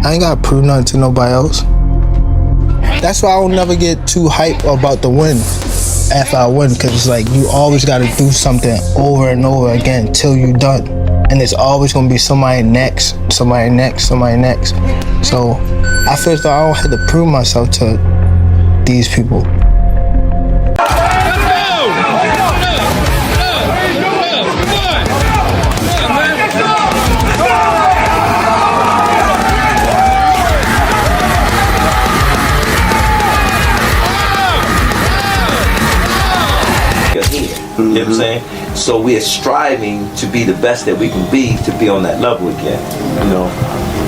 I ain't gotta prove nothing to nobody else. That's why I don't never get too hype about the win after I win, because it's like you always gotta do something over and over again till you done. And it's always gonna be somebody next, somebody next, somebody next. So I feel as though I don't have to prove myself to these people. You know what I'm saying? So we are striving to be the best that we can be to be on that level again. You know.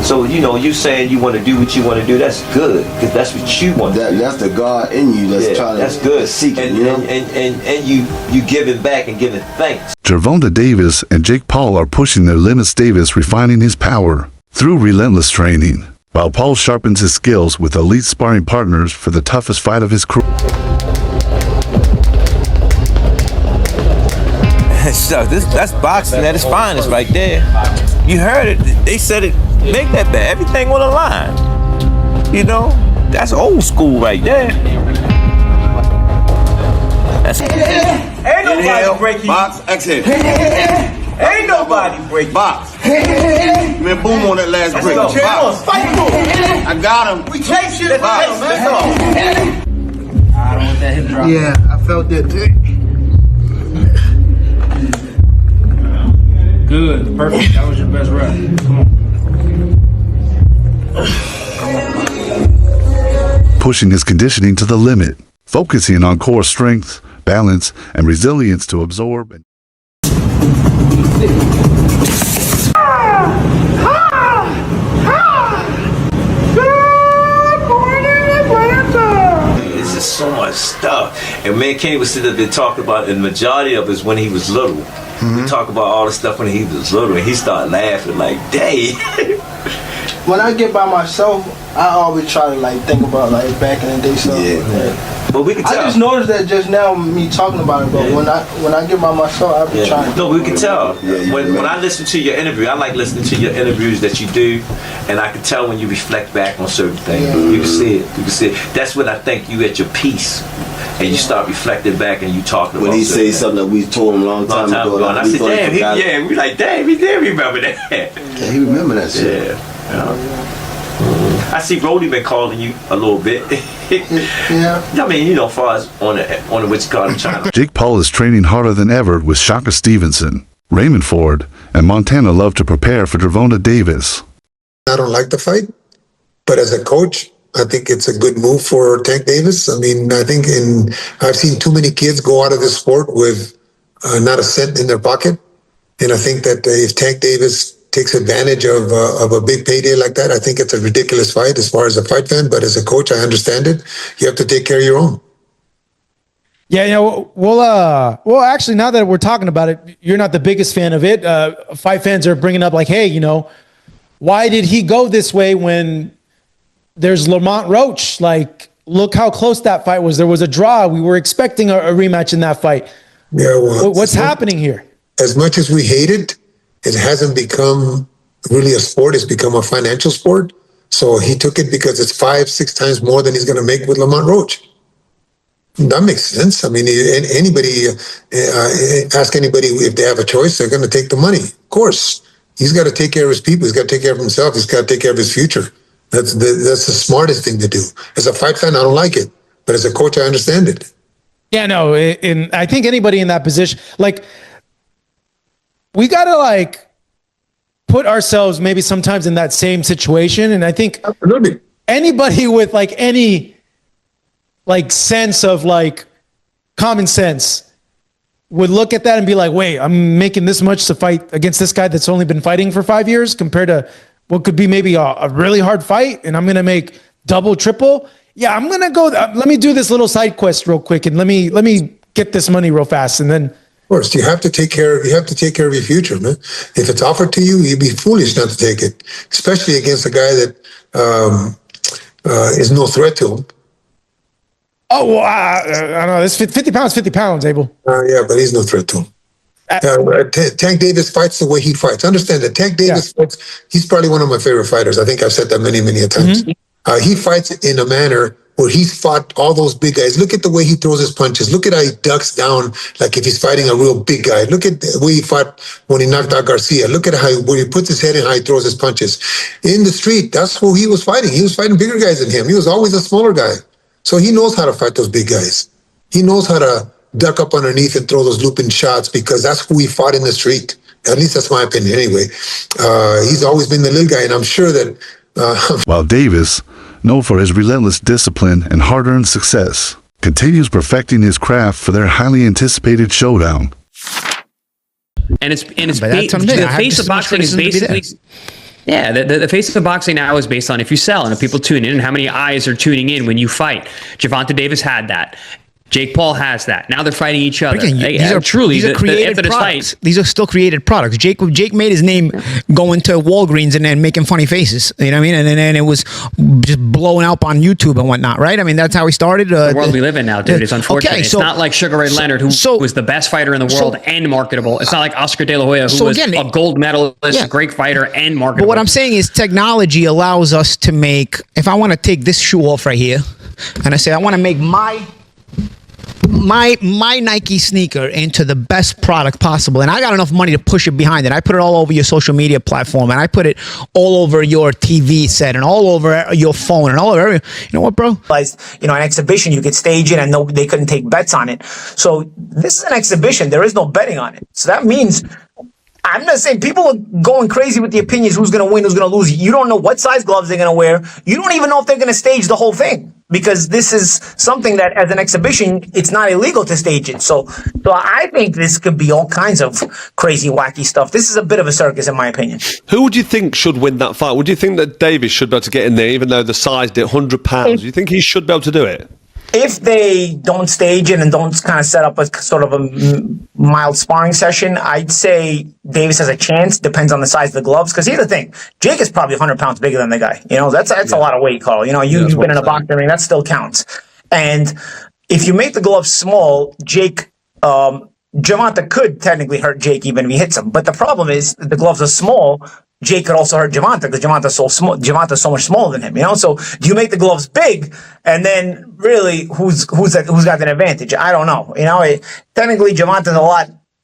So you saying you want to do what you want to do. That's good because that's what you want. That's the God in you that's trying to. That's good. Seek it, and you giving back and giving thanks. Gervonta Davis and Jake Paul are pushing their limits. Davis refining his power through relentless training, while Paul sharpens his skills with elite sparring partners for the toughest fight of his career. That's boxing at its finest right there. You heard it. They said it. Make that bet. Everything on the line. You know, that's old school right there. That's ain't nobody breaking. Box, exhale. Ain't nobody breaking. Box. Man, boom on that last break. Box. Fight for it. I got him. We take shit. Box. Yeah, I felt that. Good, perfect. That was your best rep. Come on. Pushing his conditioning to the limit, focusing on core strength, balance, and resilience to absorb. It's just so much stuff. And man, Kenny was sitting there talking about, and the majority of it is when he was little. We talk about all the stuff when he was little, and he started laughing like, "Dang!" When I get by myself, I always try to like think about like back in the day stuff. Yeah. But we can tell. I just noticed that just now, me talking about it. But when I get by myself, I be trying. No, we can tell. When I listen to your interview, I like listening to your interviews that you do, and I can tell when you reflect back on certain things. Yeah. You can see it. You can see it. That's when I think you at your peace. And you start reflecting back and you talking about when he say something that we told him a long time ago. And I said, damn, we like, damn, he did remember that. Yeah, he remember that shit. Yeah. I see Brody been calling you a little bit. Yeah. I mean, as far as on the what you call it, China. Jake Paul is training harder than ever with Shaka Stevenson, Raymond Ford, and Montana Love to prepare for Gervonta Davis. I don't like the fight, but as a coach, I think it's a good move for Tank Davis. I mean, I think I've seen too many kids go out of this sport with not a cent in their pocket. And I think that if Tank Davis takes advantage of a big payday like that, I think it's a ridiculous fight as far as a fight fan. But as a coach, I understand it. You have to take care of your own. Yeah, well, actually, now that we're talking about it, you're not the biggest fan of it. Fight fans are bringing up like, hey, why did he go this way when there's Lamont Roach? Like, look how close that fight was. There was a draw. We were expecting a rematch in that fight. Yeah, well, what's happening here? As much as we hate it, it hasn't become really a sport. It's become a financial sport. So he took it because it's 5-6 times more than he's going to make with Lamont Roach. That makes sense. I mean, ask anybody if they have a choice, they're going to take the money. Of course, he's got to take care of his people. He's got to take care of himself. He's got to take care of his future. That's the smartest thing to do. As a fight fan, I don't like it, but as a coach, I understand it. Yeah, no, and I think anybody in that position, like, we got to like put ourselves maybe sometimes in that same situation. And I think absolutely anybody with like any like sense of like common sense would look at that and be like, wait, I'm making this much to fight against this guy that's only been fighting for 5 years compared to what could be maybe a really hard fight. And I'm going to make double, triple. Yeah, I'm going to go. Let me do this little side quest real quick. And let me get this money real fast. And then, of course, you have to take care of your future, man. If it's offered to you, you'd be foolish not to take it, especially against a guy that is no threat to him. Oh, well, I don't know. It's 50 pounds, Abel. Yeah, but he's no threat to him. Tank Davis fights the way he fights. Understand that Tank Davis fights. He's probably one of my favorite fighters. I think I've said that many a times. He fights in a manner where he's fought all those big guys. Look at the way he throws his punches. Look at how he ducks down like if he's fighting a real big guy. Look at the way he fought when he knocked out Garcia. Look at when he puts his head in, how he throws his punches. In the street, that's who he was fighting. He was fighting bigger guys than him. He was always a smaller guy. So he knows how to fight those big guys. He knows how to duck up underneath and throw those looping shots because that's who he fought in the street. At least that's my opinion anyway. He's always been the little guy, and I'm sure that... While Davis, known for his relentless discipline and hard-earned success, continues perfecting his craft for their highly anticipated showdown. And the face of boxing is basically... Yeah, the face of boxing now is based on if you sell and if people tune in and how many eyes are tuning in when you fight. Gervonta Davis had that. Jake Paul has that. Now they're fighting each other. Again, these are created products. These are still created products. Jake made his name going to Walgreens and then making funny faces. You know what I mean? And then it was just blowing up on YouTube and whatnot, right? I mean, that's how he started. The world we live in now, dude. It's unfortunate. Okay, it's not like Sugar Ray Leonard, who was the best fighter in the world and marketable. It's not like Oscar De La Hoya, who was a gold medalist, a great fighter and marketable. But what I'm saying is technology allows us to make, if I want to take this shoe off right here, and I say I want to make my Nike sneaker into the best product possible, and I got enough money to push it behind it. I put it all over your social media platform, and I put it all over your TV set and all over your phone and all over. You know what, bro? An exhibition, you could stage it, and they couldn't take bets on it. So this is an exhibition. There is no betting on it. So that means, I'm not saying people are going crazy with the opinions, who's going to win, who's going to lose. You don't know what size gloves they're going to wear. You don't even know if they're going to stage the whole thing, because this is something that as an exhibition, it's not illegal to stage it. So I think this could be all kinds of crazy, wacky stuff. This is a bit of a circus, in my opinion. Who would you think should win that fight? Would you think that Davis should be able to get in there, even though the size did 100 pounds? Do you think he should be able to do it? If they don't stage it and don't kind of set up a sort of a mild sparring session, I'd say Davis has a chance. Depends on the size of the gloves. Because here's the thing: Jake is probably 100 pounds bigger than the guy. That's a lot of weight, Carl. You've been in a boxing ring. That still counts. And if you make the gloves small, Gervonta could technically hurt Jake even if he hits him. But the problem is the gloves are small. Jake could also hurt Gervonta because Gervonta's so small. Gervonta's so much smaller than him, So do you make the gloves big, and then really who's got an advantage? I don't know. Technically Gervonta's a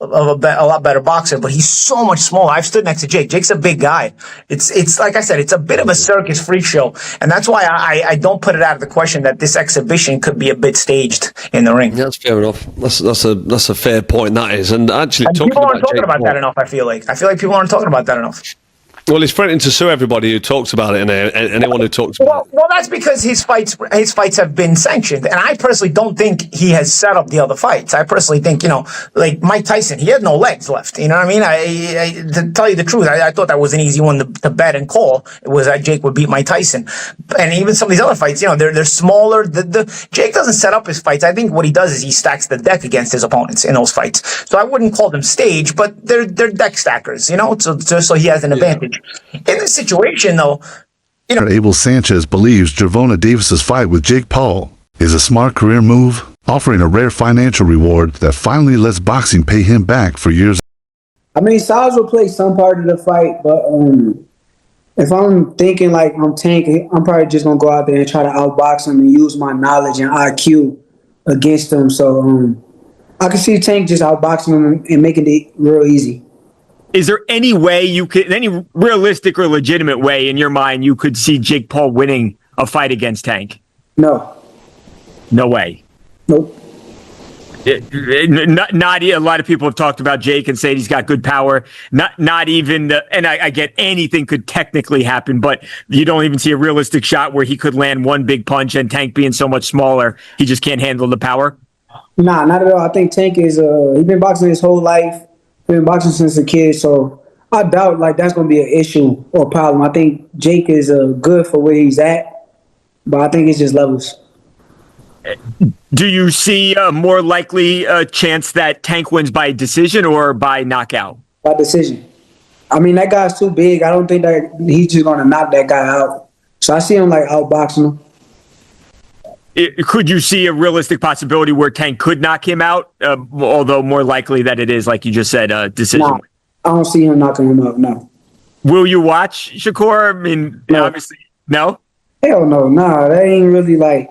lot better boxer, but he's so much smaller. I've stood next to Jake. Jake's a big guy. It's like I said, it's a bit of a circus freak show, and that's why I don't put it out of the question that this exhibition could be a bit staged in the ring. Yeah, that's fair enough. That's a fair point. That is, and actually people aren't talking about that enough. I feel like people aren't talking about that enough. Well, he's threatening to sue everybody who talks about it, and anyone who talks about it. Well, that's because his fights have been sanctioned, and I personally don't think he has set up the other fights. I personally think, like Mike Tyson, he had no legs left. You know what I mean? I to tell you the truth, I thought that was an easy one to bet and call. It was that Jake would beat Mike Tyson, and even some of these other fights, they're smaller. Jake doesn't set up his fights. I think what he does is he stacks the deck against his opponents in those fights. So I wouldn't call them staged, but they're deck stackers. So he has an advantage. In this situation, though, Abel Sanchez believes Gervonta Davis's fight with Jake Paul is a smart career move, offering a rare financial reward that finally lets boxing pay him back for years. I mean, size will play some part of the fight, but if I'm thinking like I'm Tank, I'm probably just gonna go out there and try to outbox him and use my knowledge and IQ against him. So I can see Tank just outboxing him and making it real easy. Is there any way any realistic or legitimate way in your mind you could see Jake Paul winning a fight against Tank? No. No way. Nope. Not a lot of people have talked about Jake and said he's got good power. Not even and I get anything could technically happen, but you don't even see a realistic shot where he could land one big punch, and Tank being so much smaller, he just can't handle the power. Nah, not at all. I think Tank is he's been boxing his whole life. Been boxing since a kid, so I doubt that's going to be an issue or a problem. I think Jake is good for where he's at, but I think it's just levels. Do you see a more likely chance that Tank wins by decision or by knockout? By decision. I mean, that guy's too big. I don't think that he's just going to knock that guy out. So I see him outboxing him. Could you see a realistic possibility where Tank could knock him out? Although more likely that it is, like you just said, a decision. Nah, I don't see him knocking him out. No. Will you watch, Shakur? I mean, No. obviously, no. Hell no. Nah, that ain't really like.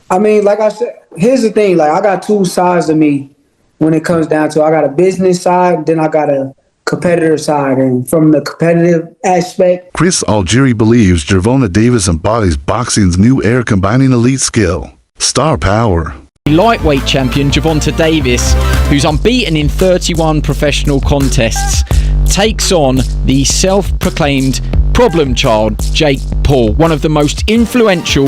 I mean, like I said, here's the thing. Like I got two sides of me when it comes down to. I got a business side, then I got a competitor side, and from the competitive aspect, Chris Algieri believes Gervonta Davis embodies boxing's new era, combining elite skill, star power. Lightweight champion Gervonta Davis, who's unbeaten in 31 professional contests, takes on the self-proclaimed problem child Jake Paul, one of the most influential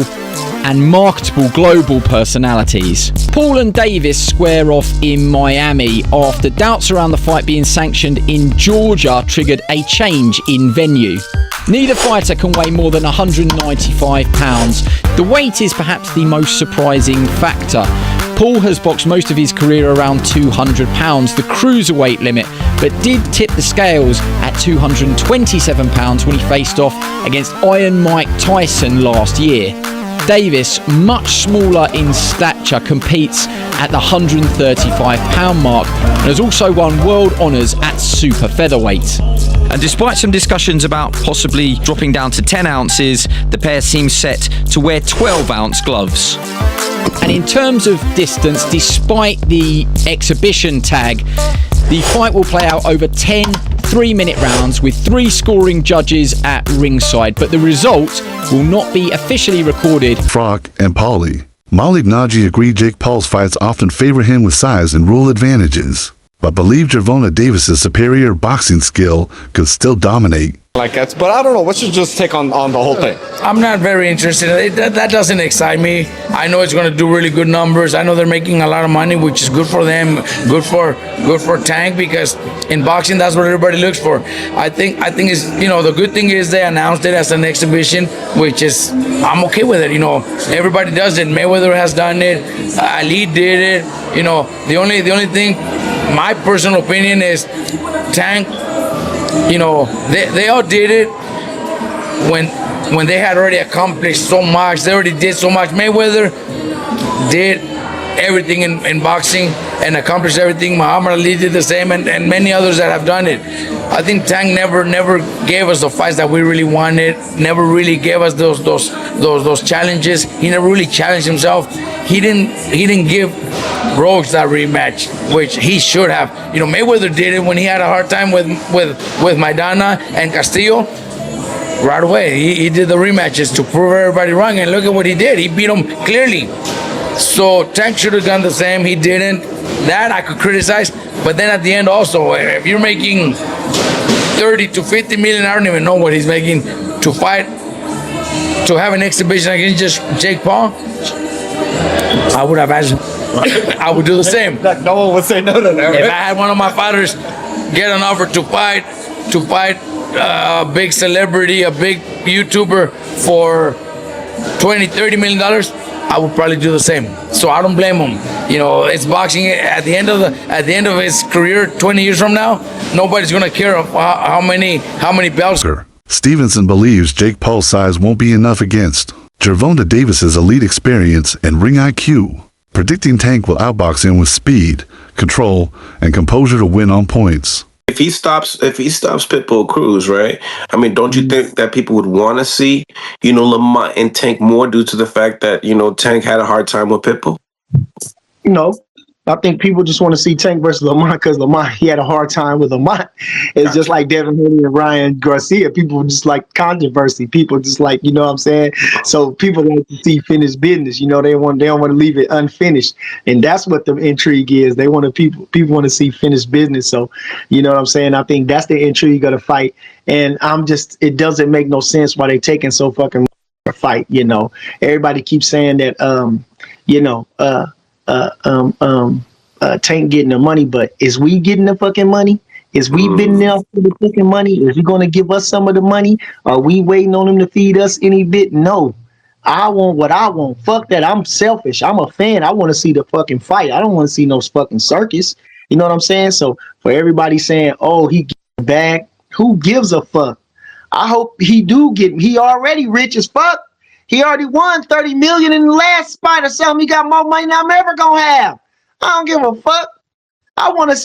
and marketable global personalities. Paul and Davis square off in Miami after doubts around the fight being sanctioned in Georgia triggered a change in venue. Neither fighter can weigh more than 195 pounds. The weight is perhaps the most surprising factor. Paul has boxed most of his career around 200 pounds, the cruiserweight limit, but did tip the scales at 227 pounds when he faced off against Iron Mike Tyson last year. Davis, much smaller in stature, competes at the 135 pound mark and has also won world honours at super featherweight. And despite some discussions about possibly dropping down to 10 ounces, the pair seem set to wear 12-ounce gloves. And in terms of distance, despite the exhibition tag, the fight will play out over 10 3-minute rounds with 3 scoring judges at ringside, but the result will not be officially recorded. Frock and Paulie. Malik Naji agreed Jake Paul's fights often favor him with size and rule advantages, but believed Gervonta Davis' superior boxing skill could still dominate. Like that, but I don't know. What's your just take on the whole thing? I'm not very interested. That doesn't excite me. I know it's going to do really good numbers. I know they're making a lot of money, which is good for them, good for Tank, because in boxing that's what everybody looks for. I think is, you know, the good thing is they announced it as an exhibition, which is, I'm okay with it. You know, everybody does it. Mayweather has done it. Ali did it. You know, the only thing, my personal opinion is Tank. You know, they all did it when they had already accomplished so much. They already did so much. Mayweather did everything in boxing and accomplished everything. Muhammad Ali did the same, and many others that have done it. I think Tank never gave us the fights that we really wanted. Never really gave us those challenges. He never really challenged himself. He didn't give Rhodes that rematch, which he should have. You know, Mayweather did it when he had a hard time with Maidana and Castillo. Right away, he did the rematches to prove everybody wrong, and look at what he did. He beat them clearly. So Tank should have done the same. He didn't. That I could criticize, but then at the end also, if you're making 30 to 50 million, I don't even know what he's making to fight, to have an exhibition against just Jake Paul, I would have asked. I would do the same. No one would say no to that. Right? If I had one of my fighters get an offer to fight a big celebrity, a big YouTuber for $20-30 million, I would probably do the same. So I don't blame him. You know, it's boxing. At the end of his career, 20 years from now, nobody's gonna care how many belts. Stevenson believes Jake Paul's size won't be enough against Gervonta Davis's elite experience and ring IQ, predicting Tank will outbox him with speed, control, and composure to win on points. If he stops Pitbull Cruz, right? I mean, don't you think that people would want to see, you know, Lamont and Tank more due to the fact that, you know, Tank had a hard time with Pitbull? No. I think people just want to see Tank versus Lamont because Lamont, he had a hard time with Lamont. It's just like Devin Haney and Ryan Garcia. People just like controversy. People just like, you know what I'm saying? So people like to see finished business. You know, they don't want to leave it unfinished. And that's what the intrigue is. They want to people want to see finished business. So, you know what I'm saying? I think that's the intrigue of the fight. And it doesn't make no sense why they taking so fucking long to fight, you know. Everybody keeps saying that Tank getting the money, but is we getting the fucking money? Is we bidding there for the fucking money? Is he gonna give us some of the money? Are we waiting on him to feed us any bit? No. I want what I want. Fuck that. I'm selfish. I'm a fan. I want to see the fucking fight. I don't want to see no fucking circus. You know what I'm saying? So for everybody saying, oh, he get back, who gives a fuck? I hope he do get. He already rich as fuck. He already won $30 million in the last fight or something. He got more money than I'm ever gonna have. I don't give a fuck. I want to see